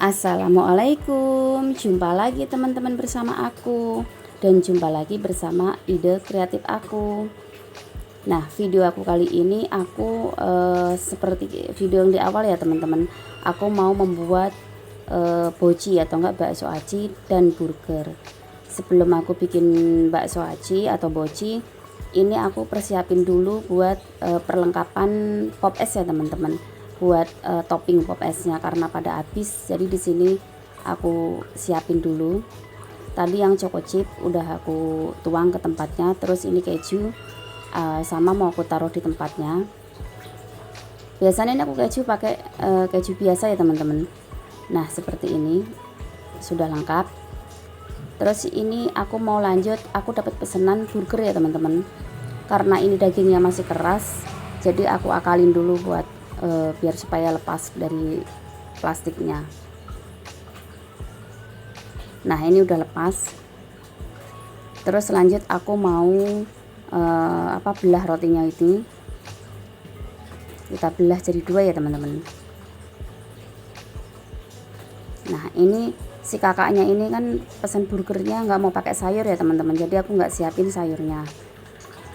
Assalamualaikum, jumpa lagi teman-teman bersama aku dan jumpa lagi bersama ide kreatif aku. Nah, video aku kali ini aku seperti video yang di awal ya teman-teman, aku mau membuat boci atau enggak bakso aci dan burger. Sebelum aku bikin bakso aci atau boci, ini aku persiapin dulu buat perlengkapan pop es ya teman-teman, buat topping pop esnya karena pada habis. Jadi di sini aku siapin dulu. Tadi yang choco chip udah aku tuang ke tempatnya, terus ini keju sama mau aku taruh di tempatnya. Biasanya ini aku keju pakai keju biasa ya teman-teman. Nah, seperti ini sudah lengkap. Terus ini aku mau lanjut, aku dapat pesanan burger ya teman-teman. Karena ini dagingnya masih keras, jadi aku akalin dulu buat biar supaya lepas dari plastiknya. Nah, ini udah lepas. Terus lanjut aku mau belah rotinya ini. Kita belah jadi dua ya teman-teman. Nah, ini si kakaknya ini kan pesan burgernya nggak mau pakai sayur ya teman-teman, jadi aku nggak siapin sayurnya.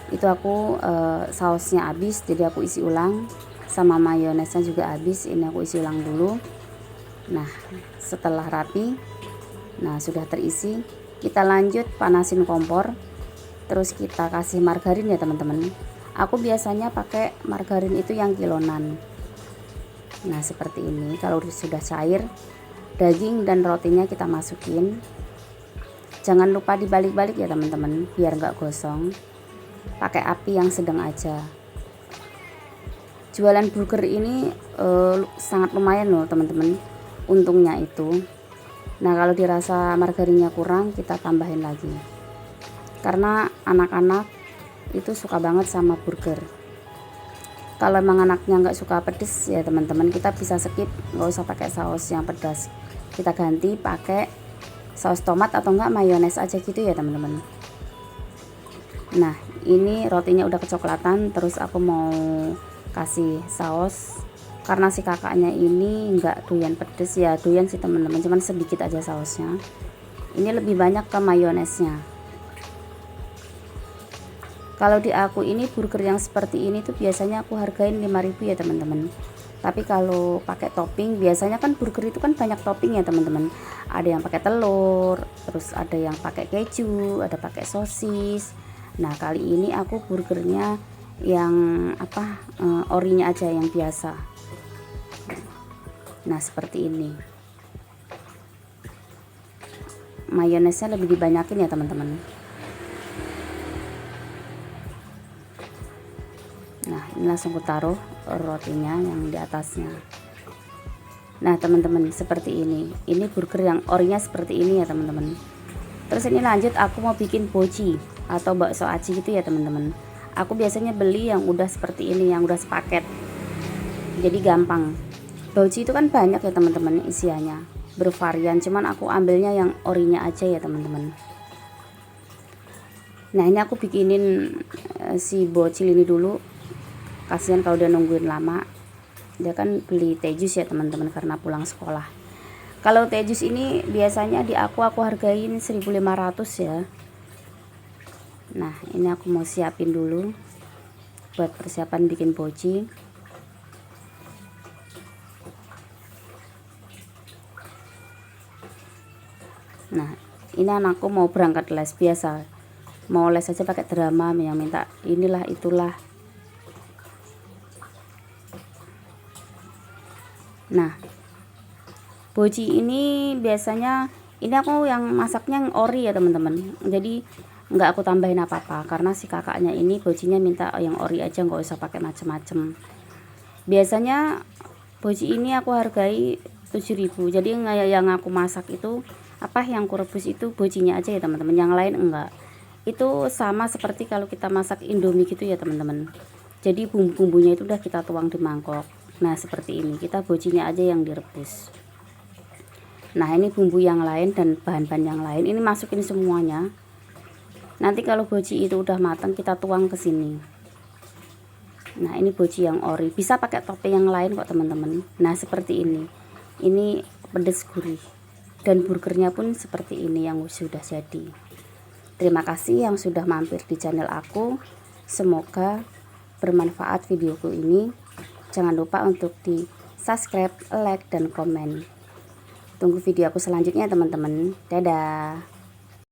Itu aku sausnya habis, jadi aku isi ulang, sama mayonesnya juga habis, ini aku isi ulang dulu. Nah, setelah rapi, nah sudah terisi, kita lanjut panasin kompor, terus kita kasih margarin ya teman-teman. Aku biasanya pakai margarin itu yang kilonan. Nah, seperti ini. Kalau sudah cair, daging dan rotinya kita masukin. Jangan lupa dibalik-balik ya teman-teman, biar nggak gosong. Pakai api yang sedang aja. Jualan burger ini sangat lumayan loh teman-teman, untungnya itu. Nah, kalau dirasa margarinnya kurang, kita tambahin lagi, karena anak-anak itu suka banget sama burger. Kalau emang anaknya nggak suka pedes ya teman-teman, kita bisa skip, nggak usah pakai saus yang pedas, kita ganti pakai saus tomat atau enggak mayones aja gitu ya teman-teman. Nah, ini rotinya udah kecoklatan, terus aku mau kasih saus karena si kakaknya ini nggak doyan pedes ya, doyan sih teman-teman, cuman sedikit aja sausnya. Ini lebih banyak ke mayonesnya. Kalau di aku ini burger yang seperti ini tuh biasanya aku hargain 5.000 ya teman-teman. Tapi kalau pakai topping, biasanya kan burger itu kan banyak topping ya teman-teman. Ada yang pakai telur, terus ada yang pakai keju, ada pakai sosis. Nah, kali ini aku burgernya yang orinya aja yang biasa. Nah, seperti ini. Mayonesnya lebih dibanyakin ya teman-teman. Nah, ini langsung aku taruh rotinya yang di atasnya. Nah teman-teman, seperti ini. Ini burger yang orinya seperti ini ya teman-teman. Terus ini lanjut aku mau bikin boci atau bakso aci gitu ya teman-teman. Aku biasanya beli yang udah seperti ini, yang udah sepaket, jadi gampang. Boci itu kan banyak ya teman-teman isiannya, bervarian, cuman aku ambilnya yang orinya aja ya teman-teman. Nah, ini aku bikinin si bocil ini dulu, kasihan kalau udah nungguin lama. Dia kan beli teh jus ya teman-teman karena pulang sekolah. Kalau teh jus ini biasanya di aku hargain 1.500 ya. Nah, ini aku mau siapin dulu buat persiapan bikin boci. Nah, ini anakku mau berangkat les biasa, mau les aja pakai drama, yang minta inilah itulah. Nah, boci ini biasanya ini aku yang masaknya yang ori ya teman-teman, jadi nggak aku tambahin apa-apa karena si kakaknya ini bocinya minta yang ori aja, nggak usah pakai macem-macem. Biasanya boci ini aku hargai 7.000, jadi yang aku masak itu yang aku rebus itu bocinya aja ya teman-teman, yang lain enggak. Itu sama seperti kalau kita masak indomie gitu ya teman-teman, jadi bumbu-bumbunya itu udah kita tuang di mangkok. Nah, seperti ini, kita bocinya aja yang direbus. Nah, ini bumbu yang lain dan bahan-bahan yang lain ini masukin semuanya. Nanti kalau boci itu udah matang, kita tuang ke sini. Nah, ini boci yang ori, bisa pakai topping yang lain kok teman-teman. Nah, seperti ini pedas gurih. Dan burgernya pun seperti ini yang sudah jadi. Terima kasih yang sudah mampir di channel aku. Semoga bermanfaat videoku ini. Jangan lupa untuk di subscribe, like, dan komen. Tunggu video aku selanjutnya teman-teman. Dadah.